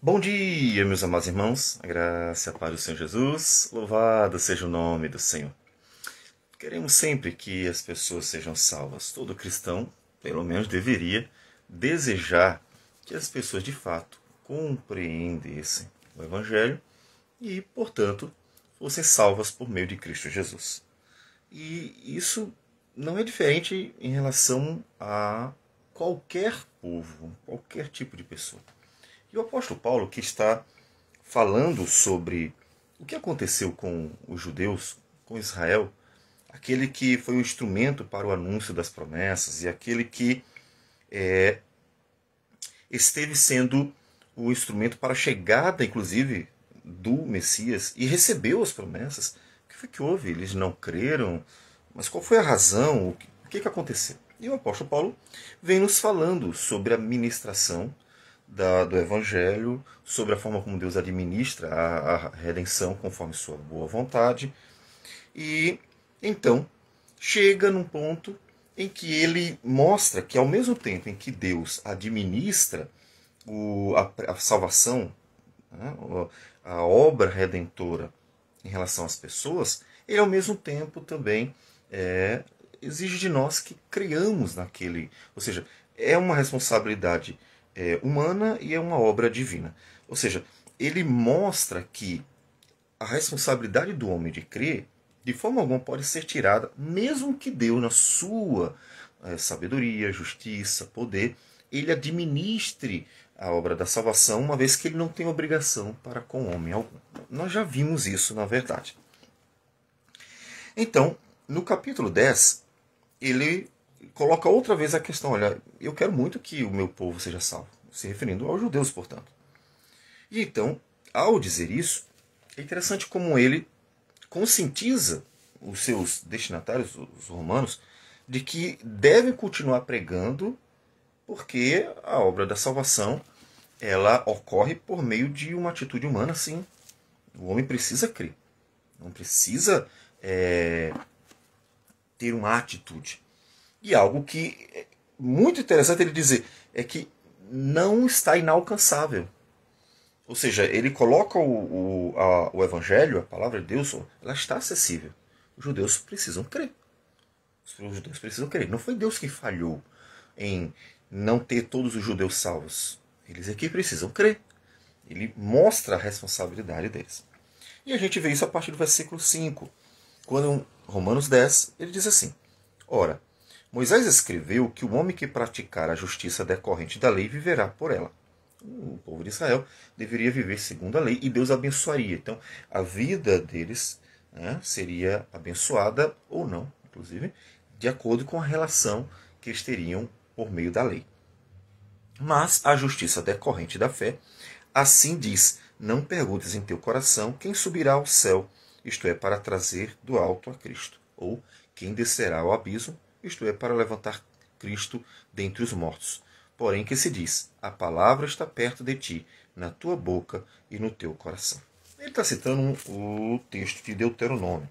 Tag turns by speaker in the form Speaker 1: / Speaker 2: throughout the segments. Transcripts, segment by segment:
Speaker 1: Bom dia, meus amados irmãos, a graça e a paz do Senhor Jesus, louvado seja o nome do Senhor. Queremos sempre que as pessoas sejam salvas. Todo cristão, pelo menos, deveria desejar que as pessoas de fato compreendessem o Evangelho e, portanto, fossem salvas por meio de Cristo Jesus. E isso não é diferente em relação a qualquer povo, qualquer tipo de pessoa. E o apóstolo Paulo, que está falando sobre o que aconteceu com os judeus, com Israel, aquele que foi o instrumento para o anúncio das promessas e aquele que esteve sendo o instrumento para a chegada, inclusive, do Messias e recebeu as promessas. O que foi que houve? Eles não creram? Mas qual foi a razão? O que aconteceu? E o apóstolo Paulo vem nos falando sobre a ministração do Evangelho, sobre a forma como Deus administra a redenção conforme sua boa vontade. E então chega num ponto em que ele mostra que, ao mesmo tempo em que Deus administra a salvação, né, a obra redentora em relação às pessoas, ele ao mesmo tempo também exige de nós que criamos naquele. Ou seja, é uma responsabilidade humana e é uma obra divina. Ou seja, ele mostra que a responsabilidade do homem de crer, de forma alguma, pode ser tirada, mesmo que Deus, na sua sabedoria, justiça, poder, ele administre a obra da salvação, uma vez que ele não tem obrigação para com homem algum. Nós já vimos isso, na verdade. Então, no capítulo 10, ele coloca outra vez a questão, olha, eu quero muito que o meu povo seja salvo, se referindo aos judeus, portanto. E então, ao dizer isso, é interessante como ele conscientiza os seus destinatários, os romanos, de que devem continuar pregando, porque a obra da salvação ela ocorre por meio de uma atitude humana, sim. O homem precisa crer, não precisa ter uma atitude. E algo que é muito interessante ele dizer é que não está inalcançável. Ou seja, ele coloca o Evangelho, a palavra de Deus, ela está acessível. Os judeus precisam crer. Os judeus precisam crer. Não foi Deus que falhou em não ter todos os judeus salvos. Eles aqui precisam crer. Ele mostra a responsabilidade deles. E a gente vê isso a partir do versículo 5. Quando em Romanos 10, ele diz assim: Ora, Moisés escreveu que o homem que praticar a justiça decorrente da lei viverá por ela. O povo de Israel deveria viver segundo a lei e Deus abençoaria. Então, a vida deles seria abençoada ou não, inclusive, de acordo com a relação que eles teriam por meio da lei. Mas a justiça decorrente da fé, assim diz: não perguntes em teu coração quem subirá ao céu, isto é, para trazer do alto a Cristo, ou quem descerá ao abismo, isto é, para levantar Cristo dentre os mortos. Porém que se diz: a palavra está perto de ti, na tua boca e no teu coração. Ele está citando o texto de Deuteronômio.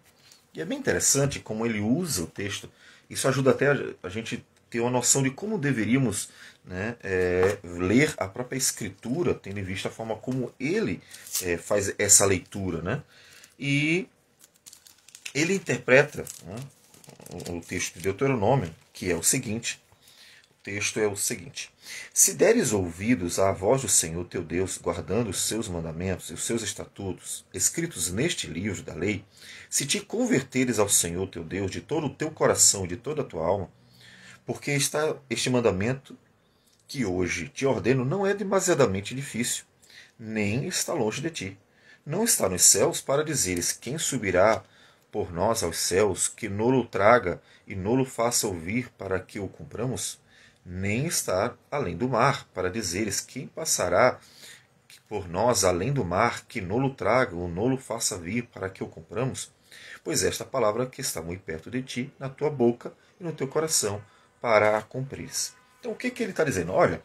Speaker 1: E é bem interessante como ele usa o texto. Isso ajuda até a gente ter uma noção de como deveríamos ler a própria Escritura, tendo em vista a forma como ele faz essa leitura. Né? E ele interpreta o texto de Deuteronômio, que é o seguinte. O texto é o seguinte: se deres ouvidos à voz do Senhor teu Deus, guardando os seus mandamentos e os seus estatutos, escritos neste livro da lei, se te converteres ao Senhor teu Deus de todo o teu coração e de toda a tua alma, porque está este mandamento que hoje te ordeno não é demasiadamente difícil, nem está longe de ti. Não está nos céus para dizeres: quem subirá por nós aos céus, que nolo traga e nolo faça ouvir para que o cumpramos? Nem está além do mar, para dizeres: quem passará por nós além do mar, que nolo traga ou nolo faça vir para que o cumpramos? Pois esta palavra que está muito perto de ti, na tua boca e no teu coração, para a cumprires. Então o que ele está dizendo? Olha,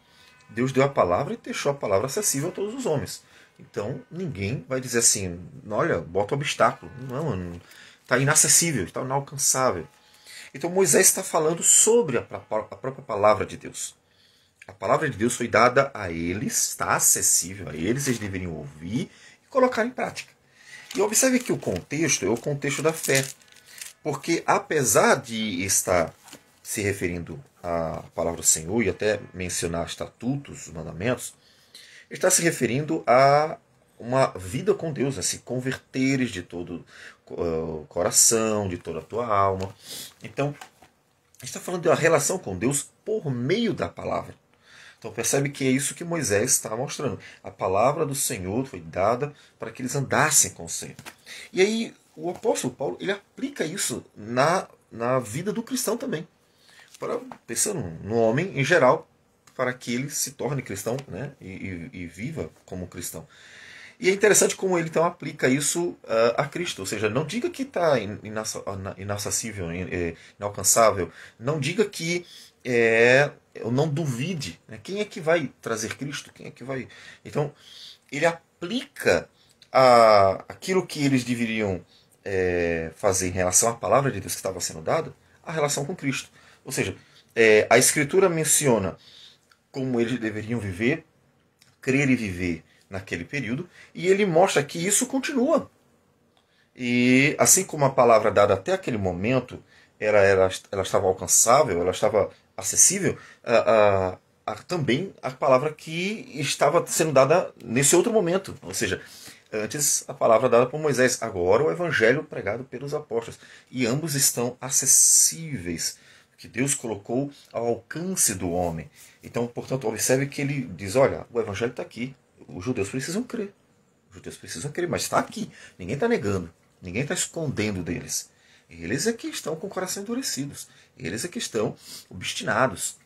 Speaker 1: Deus deu a palavra e deixou a palavra acessível a todos os homens. Então ninguém vai dizer assim: olha, bota um obstáculo. Não, está inacessível, está inalcançável. Então Moisés está falando sobre a própria palavra de Deus. A palavra de Deus foi dada a eles, está acessível a eles, eles deveriam ouvir e colocar em prática. E observe que o contexto é o contexto da fé. Porque apesar de estar se referindo à palavra do Senhor e até mencionar estatutos, os mandamentos, está se referindo a uma vida com Deus, a se converteres de todo o coração, de toda a tua alma. Então, está falando de uma relação com Deus por meio da palavra. Então percebe que é isso que Moisés está mostrando. A palavra do Senhor foi dada para que eles andassem com o Senhor. E aí o apóstolo Paulo ele aplica isso na vida do cristão também. Pensando no homem em geral, para que ele se torne cristão, né, e viva como cristão. E é interessante como ele então aplica isso a Cristo. Ou seja, não diga que está inacessível, inalcançável. Não diga que eu não duvide. Né? Quem é que vai trazer Cristo? Quem é que vai... Então, ele aplica aquilo que eles deveriam fazer em relação à palavra de Deus que estava sendo dada, a relação com Cristo. Ou seja, a Escritura menciona como eles deveriam viver, crer e viver naquele período, e ele mostra que isso continua. E assim como a palavra dada até aquele momento ela estava alcançável, ela estava acessível, também a palavra que estava sendo dada nesse outro momento. Ou seja, antes a palavra dada por Moisés, agora o evangelho pregado pelos apóstolos. E ambos estão acessíveis, que Deus colocou ao alcance do homem. Então, portanto, observe que ele diz, olha, o evangelho está aqui, os judeus precisam crer. Os judeus precisam crer, mas está aqui. Ninguém está negando, ninguém está escondendo deles. Eles é que estão com o coração endurecidos. Eles é que estão obstinados.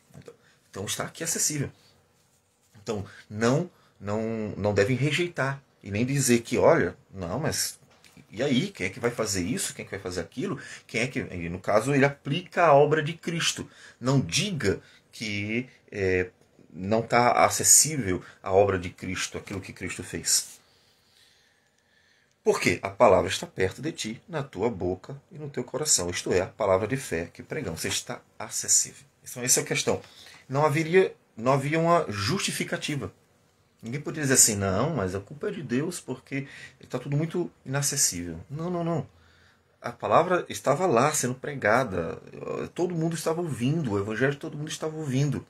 Speaker 1: Então está aqui acessível. Então não devem rejeitar. E nem dizer que, olha, não, mas e aí? Quem é que vai fazer isso? Quem é que vai fazer aquilo? Quem é que... E no caso, ele aplica a obra de Cristo. Não diga que não está acessível a obra de Cristo, aquilo que Cristo fez. Porque a palavra está perto de ti, na tua boca e no teu coração. Isto é, a palavra de fé que pregamos. Você está acessível. Então essa é a questão. Não havia uma justificativa. Ninguém poderia dizer assim, não, mas a culpa é de Deus porque está tudo muito inacessível. Não. A palavra estava lá sendo pregada. Todo mundo estava ouvindo. O evangelho todo mundo estava ouvindo.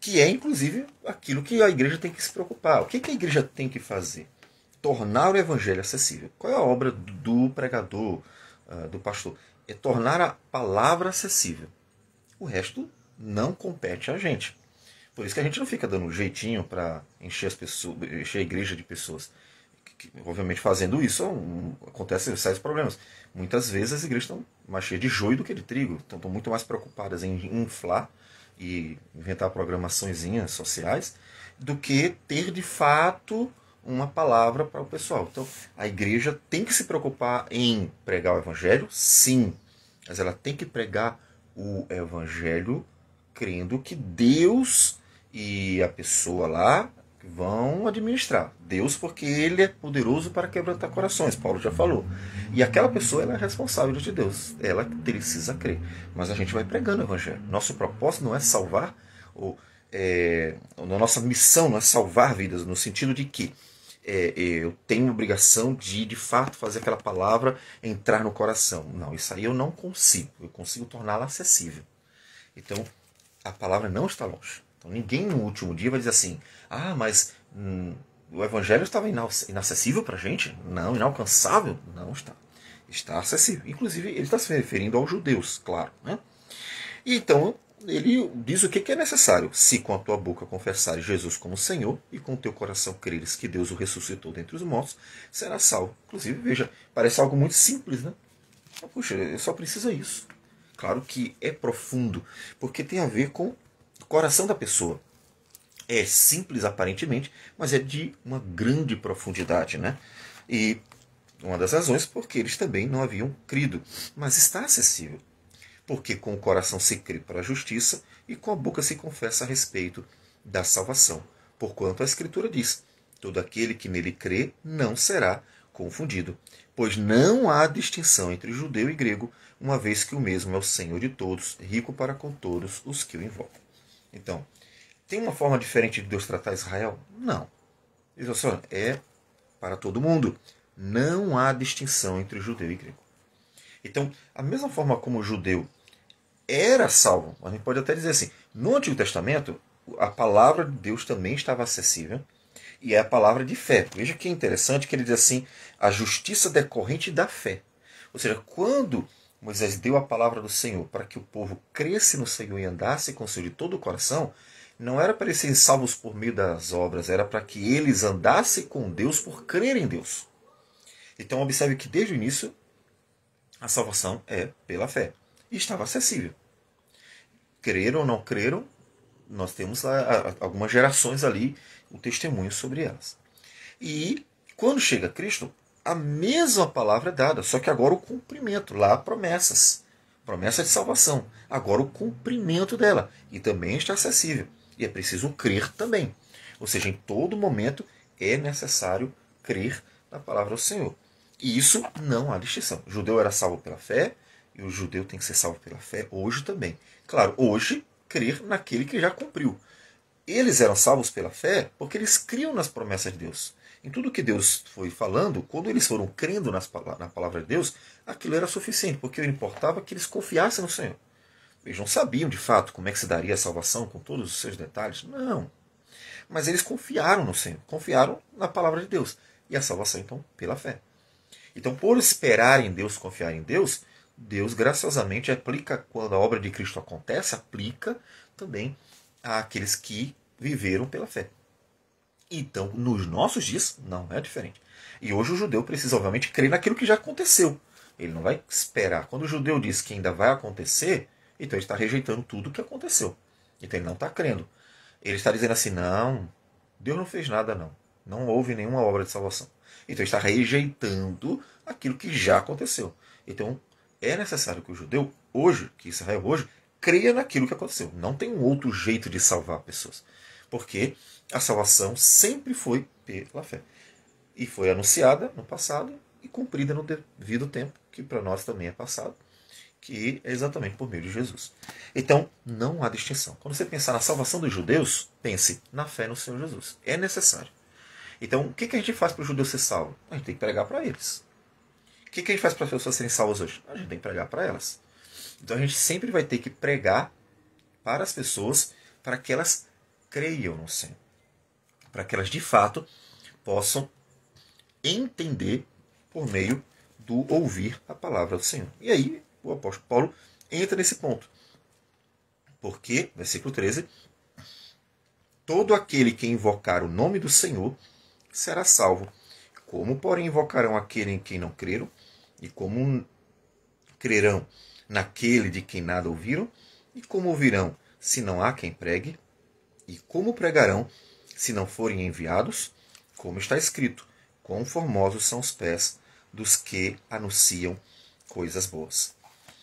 Speaker 1: Que é, inclusive, aquilo que a igreja tem que se preocupar. O que a igreja tem que fazer? Tornar o evangelho acessível. Qual é a obra do pregador, do pastor? É tornar a palavra acessível. O resto não compete a gente. Por isso que a gente não fica dando um jeitinho para encher a igreja de pessoas. Obviamente, fazendo isso, acontecem sérios problemas. Muitas vezes as igrejas estão mais cheias de joio do que de trigo. Estão muito mais preocupadas em inflar e inventar programaçõezinhas sociais do que ter de fato uma palavra para o pessoal. Então, a igreja tem que se preocupar em pregar o evangelho, sim, mas ela tem que pregar o evangelho crendo que Deus e a pessoa lá vão administrar. Deus, porque ele é poderoso para quebrantar corações, Paulo já falou. E aquela pessoa ela é responsável de Deus, ela precisa crer. Mas a gente vai pregando o evangelho. Nosso propósito não é salvar, a nossa missão não é salvar vidas, no sentido de que eu tenho a obrigação de fato fazer aquela palavra entrar no coração. Não, isso aí eu não consigo. Eu consigo torná-la acessível. Então, a palavra não está longe. Então, ninguém no último dia vai dizer assim, mas o evangelho estava inacessível para a gente? Não, inalcançável? Não está. Está acessível. Inclusive, ele está se referindo aos judeus, claro. Né? E então, ele diz o que é necessário. Se com a tua boca confessares Jesus como Senhor e com o teu coração creres que Deus o ressuscitou dentre os mortos, será salvo. Inclusive, veja, parece algo muito simples, né? Puxa, só precisa isso. Claro que é profundo, porque tem a ver com o coração da pessoa. É simples aparentemente, mas é de uma grande profundidade, né? E uma das razões porque eles também não haviam crido, mas está acessível. Porque com o coração se crê para a justiça e com a boca se confessa a respeito da salvação. Porquanto a Escritura diz, todo aquele que nele crê não será confundido, pois não há distinção entre judeu e grego, uma vez que o mesmo é o Senhor de todos, rico para com todos os que o invocam. Então, Tem uma forma diferente de Deus tratar Israel? Não. Ele diz assim, é para todo mundo. Não há distinção entre judeu e grego. Então, a mesma forma como o judeu era salvo, a gente pode até dizer assim, no Antigo Testamento, a palavra de Deus também estava acessível, e é a palavra de fé. Veja que é interessante que ele diz assim, a justiça decorrente da fé. Ou seja, quando Moisés deu a palavra do Senhor para que o povo cresce no Senhor e andasse com o Senhor de todo o coração, não era para eles serem salvos por meio das obras, era para que eles andassem com Deus por crer em Deus. Então observe que desde o início a salvação é pela fé. E estava acessível. Creram ou não creram, nós temos algumas gerações ali o testemunho sobre elas. E quando chega Cristo, a mesma palavra é dada, só que agora o cumprimento, lá promessas. Promessa de salvação. Agora o cumprimento dela. E também está acessível. E é preciso crer também. Ou seja, em todo momento é necessário crer na palavra do Senhor. E isso não há distinção. O judeu era salvo pela fé, e o judeu tem que ser salvo pela fé hoje também. Claro, hoje, crer naquele que já cumpriu. Eles eram salvos pela fé porque eles criam nas promessas de Deus. Em tudo que Deus foi falando, quando eles foram crendo na palavra de Deus, aquilo era suficiente, porque o que importava que eles confiassem no Senhor. Eles não sabiam de fato como é que se daria a salvação com todos os seus detalhes. Não. Mas eles confiaram no Senhor, confiaram na palavra de Deus. E a salvação, então, pela fé. Então, por esperar em Deus, confiar em Deus, Deus graciosamente aplica, quando a obra de Cristo acontece, aplica também àqueles que viveram pela fé. Então, nos nossos dias, não é diferente. E hoje o judeu precisa, obviamente, crer naquilo que já aconteceu. Ele não vai esperar. Quando o judeu diz que ainda vai acontecer, então ele está rejeitando tudo o que aconteceu. Então ele não está crendo. Ele está dizendo assim, não, Deus não fez nada não. Não houve nenhuma obra de salvação. Então ele está rejeitando aquilo que já aconteceu. Então é necessário que o judeu hoje, que Israel hoje, creia naquilo que aconteceu. Não tem um outro jeito de salvar pessoas. Porque a salvação sempre foi pela fé. E foi anunciada no passado e cumprida no devido tempo, que para nós também é passado, que é exatamente por meio de Jesus. Então, não há distinção. Quando você pensar na salvação dos judeus, pense na fé no Senhor Jesus. É necessário. Então, o que a gente faz para os judeus ser salvos? A gente tem que pregar para eles. O que a gente faz para as pessoas serem salvas hoje? A gente tem que pregar para elas. Então, a gente sempre vai ter que pregar para as pessoas para que elas creiam no Senhor. Para que elas, de fato, possam entender por meio do ouvir a palavra do Senhor. E aí, o apóstolo Paulo entra nesse ponto. Porque, versículo 13, todo aquele que invocar o nome do Senhor será salvo. Como, porém, invocarão aquele em quem não creram? E como crerão naquele de quem nada ouviram? E como ouvirão se não há quem pregue? E como pregarão se não forem enviados? Como está escrito, quão formosos são os pés dos que anunciam coisas boas.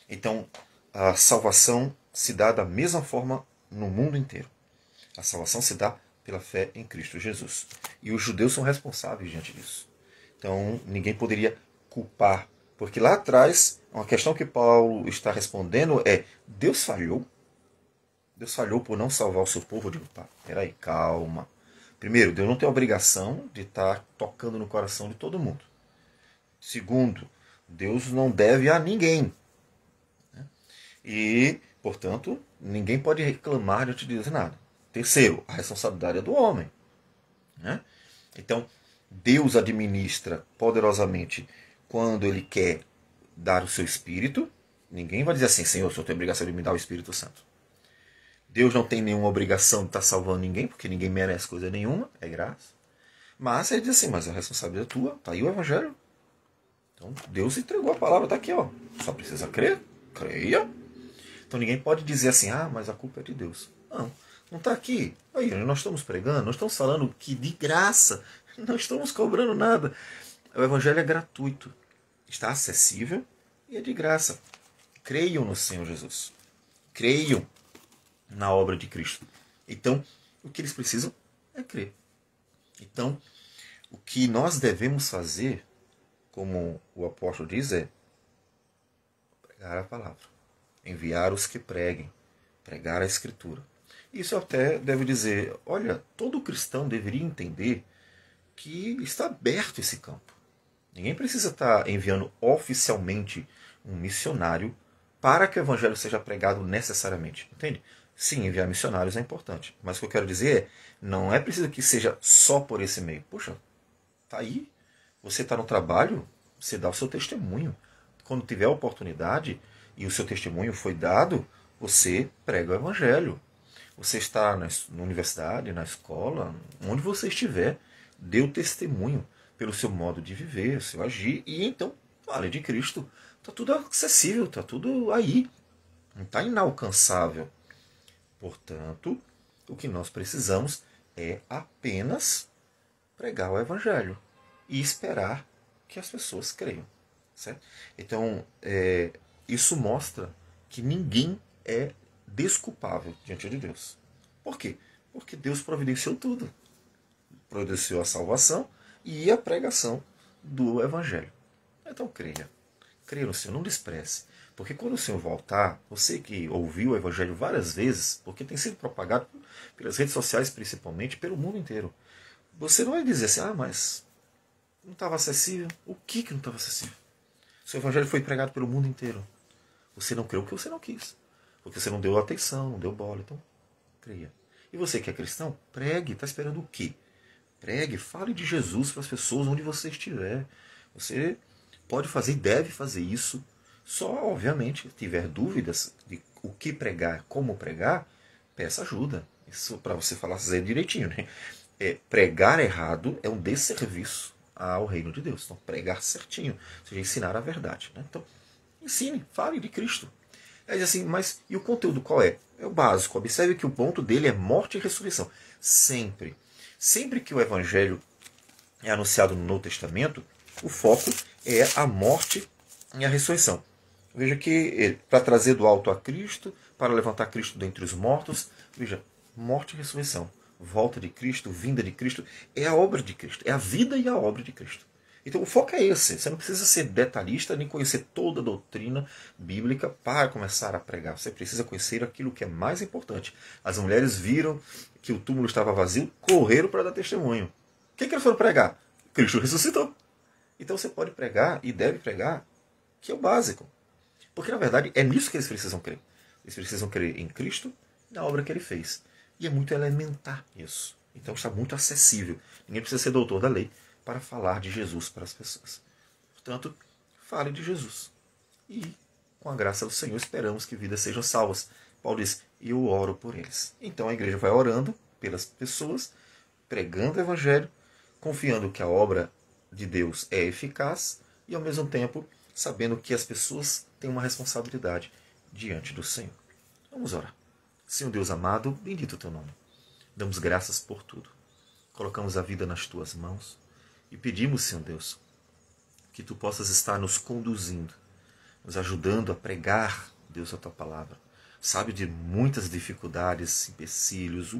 Speaker 1: Então, a salvação se dá da mesma forma no mundo inteiro. A salvação se dá pela fé em Cristo Jesus. E os judeus são responsáveis diante disso. Então, ninguém poderia culpar. Porque lá atrás, uma questão que Paulo está respondendo é: Deus falhou? Deus falhou por não salvar o seu povo? Eu digo, pá, peraí, calma. Primeiro, Deus não tem a obrigação de estar tocando no coração de todo mundo. Segundo, Deus não deve a ninguém. E, portanto, ninguém pode reclamar de te dizer nada. Terceiro, a responsabilidade é do homem. Então, Deus administra poderosamente quando Ele quer dar o seu Espírito. Ninguém vai dizer assim, Senhor, o Senhor tem a obrigação de me dar o Espírito Santo. Deus não tem nenhuma obrigação de estar salvando ninguém, porque ninguém merece coisa nenhuma, é graça. Mas Ele diz assim, mas a responsabilidade é tua, está aí o Evangelho. Então, Deus entregou a palavra, está aqui, ó. Só precisa crer, creia. Então ninguém pode dizer assim, ah, mas a culpa é de Deus. Não, não está aqui. Aí, nós estamos pregando, nós estamos falando que de graça, não estamos cobrando nada. O Evangelho é gratuito, está acessível e é de graça. Creiam no Senhor Jesus. Creiam na obra de Cristo. Então, o que eles precisam é crer. Então, o que nós devemos fazer, como o apóstolo diz, é pregar a palavra. Enviar os que preguem. Pregar a Escritura. Isso até deve dizer, olha, todo cristão deveria entender que está aberto esse campo. Ninguém precisa estar enviando oficialmente um missionário para que o evangelho seja pregado necessariamente. Entende? Sim, enviar missionários é importante. Mas o que eu quero dizer é, não é preciso que seja só por esse meio. Poxa, tá aí. Você está no trabalho, você dá o seu testemunho. Quando tiver a oportunidade e o seu testemunho foi dado, você prega o evangelho. Você está na universidade, na escola, onde você estiver, dê o testemunho pelo seu modo de viver, seu agir, e então fale de Cristo. Está tudo acessível, está tudo aí. Não está inalcançável. Portanto, o que nós precisamos é apenas pregar o Evangelho e esperar que as pessoas creiam. Certo? Então, isso mostra que ninguém é desculpável diante de Deus. Por quê? Porque Deus providenciou tudo. Providenciou a salvação e a pregação do Evangelho. Então creia. Creia no Senhor, não despreze. Porque quando o Senhor voltar, você que ouviu o Evangelho várias vezes, porque tem sido propagado pelas redes sociais principalmente, pelo mundo inteiro, você não vai dizer assim, mas não estava acessível. O que não estava acessível? O seu Evangelho foi pregado pelo mundo inteiro. Você não creu porque você não quis. Porque você não deu atenção, não deu bola. Então, creia. E você que é cristão, pregue. Está esperando o quê? Pregue, fale de Jesus para as pessoas onde você estiver. Você pode fazer e deve fazer isso. Só, obviamente, se tiver dúvidas de o que pregar, como pregar, peça ajuda. Isso para você fazer direitinho. Né? Pregar errado é um desserviço ao reino de Deus. Então, pregar certinho, ou seja, ensinar a verdade. Né? Então, ensine, fale de Cristo. Aí diz assim, mas e o conteúdo qual é? É o básico. Observe que o ponto dele é morte e ressurreição. Sempre. Sempre que o Evangelho é anunciado no Novo Testamento, o foco é a morte e a ressurreição. Veja que para trazer do alto a Cristo, para levantar Cristo dentre os mortos, veja, morte e ressurreição. Volta de Cristo, vinda de Cristo, é a obra de Cristo, é a vida e a obra de Cristo. Então o foco é esse. Você não precisa ser detalhista nem conhecer toda a doutrina bíblica para começar a pregar. Você precisa conhecer aquilo que é mais importante. As mulheres viram que o túmulo estava vazio, correram para dar testemunho. O que eles foram pregar? Cristo ressuscitou. Então você pode pregar e deve pregar, que é o básico. Porque na verdade é nisso que eles precisam crer. Eles precisam crer em Cristo e na obra que ele fez. E é muito elementar isso. Então está muito acessível. Ninguém precisa ser doutor da lei para falar de Jesus para as pessoas. Portanto, fale de Jesus. E, com a graça do Senhor, esperamos que vidas sejam salvas. Paulo diz, e eu oro por eles. Então a igreja vai orando pelas pessoas, pregando o Evangelho, confiando que a obra de Deus é eficaz e, ao mesmo tempo, sabendo que as pessoas têm uma responsabilidade diante do Senhor. Vamos orar. Senhor Deus amado, bendito o teu nome. Damos graças por tudo. Colocamos a vida nas tuas mãos. E pedimos, Senhor Deus, que Tu possas estar nos conduzindo, nos ajudando a pregar, Deus, a Tua palavra. Sabe de muitas dificuldades, empecilhos,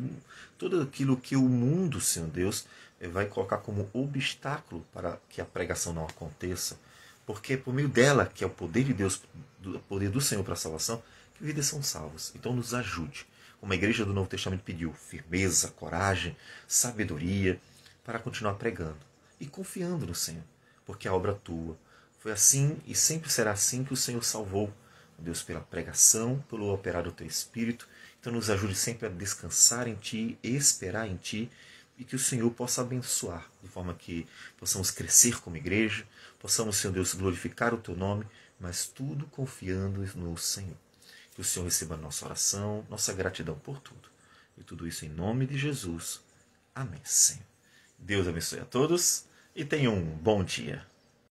Speaker 1: tudo aquilo que o mundo, Senhor Deus, vai colocar como obstáculo para que a pregação não aconteça. Porque é por meio dela, que é o poder de Deus, o poder do Senhor para a salvação, que vidas são salvas. Então nos ajude. Como a igreja do Novo Testamento pediu, firmeza, coragem, sabedoria, para continuar pregando. E confiando no Senhor, porque a obra é tua. Foi assim e sempre será assim que o Senhor salvou, Deus, pela pregação, pelo operar do teu Espírito. Então nos ajude sempre a descansar em Ti, esperar em Ti, e que o Senhor possa abençoar, de forma que possamos crescer como igreja, possamos, Senhor Deus, glorificar o Teu nome, mas tudo confiando no Senhor. Que o Senhor receba a nossa oração, nossa gratidão por tudo. E tudo isso em nome de Jesus. Amém, Senhor. Deus abençoe a todos e tenham um bom dia.